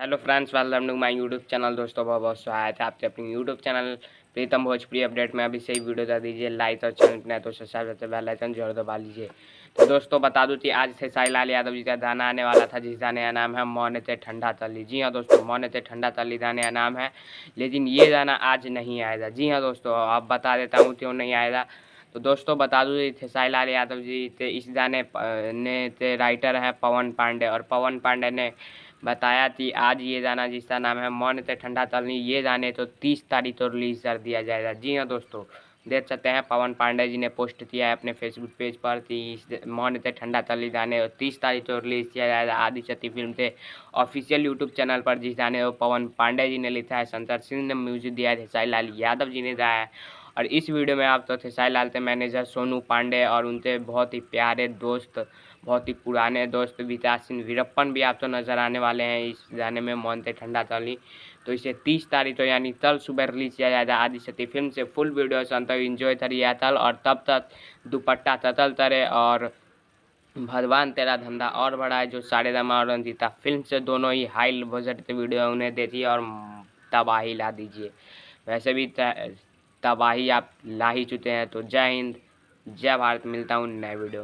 Hello friends, welcome to my YouTube channel. दोस्तों बहुत बहुत स्वागत है आपके अपने YouTube channel Pritam Bhojpuri update में। अभी से ही वीडियो दे दीजिए लाइक और चैनल पर तो सब्सक्राइब करते बेल आइकन जरूर दबा लीजिए। तो दोस्तों बता दूं कि आज खेसारी लाल यादव जी का गाना आने वाला था, जिस गाने का नाम है मौन ते ठंडा तली। जी हाँ दोस्तों, मौन ते ठंडा तली गाने का नाम है, लेकिन ये गाना आज नहीं आएगा। जी हाँ दोस्तों, आप बता देता हूँ क्यों नहीं आएगा। तो दोस्तों बता दूँ, खेसारी लाल यादव जी थे इस गाने ने राइटर है पवन पांडे, और पवन पांडे ने बताया कि आज ये गाना जिसका नाम है मौन ते ठंडा तलनी, ये गाने तो 30 तारीख को रिलीज कर दिया जाएगा। जी हाँ दोस्तों, देख सकते हैं पवन पांडे जी ने पोस्ट किया है अपने फेसबुक पेज पर कि इस मौन ते ठंडा तली गाने 30 तारीख को रिलीज किया जाएगा आदिशक्ति फिल्म से ऑफिशियल यूट्यूब चैनल पर। जिस गाने को पवन पांडे जी ने लिखा है, शंकर सिंह ने म्यूजिक दिया है, खेसारी लाल यादव जी ने गाया है। और इस वीडियो में आप तो खेसारी लाल के मैनेजर सोनू पांडे और उनके बहुत ही प्यारे दोस्त, बहुत ही पुराने दोस्त विकास सिंह वीरप्पन भी आप तो नज़र आने वाले हैं इस गाने में मौन ते ठंडा तली। तो इसे 30 तारीख को यानी कल सुबह रिलीज किया जाएगा आदिशक्ति फिल्म से। फुल वीडियो संत एंजॉय करिए कल, और तब तक दुपट्टा ततल तरे और भगवान तेरा धंधा और बड़ा है जो सारेगामा और रंजीता फिल्म से दोनों ही हाई बजट के वीडियो उन्हें देखिए और तबाही ला दीजिए। वैसे भी तबाही आप ला ही चुके हैं। तो जय हिंद, जय भारत। मिलता हूँ नए वीडियो में।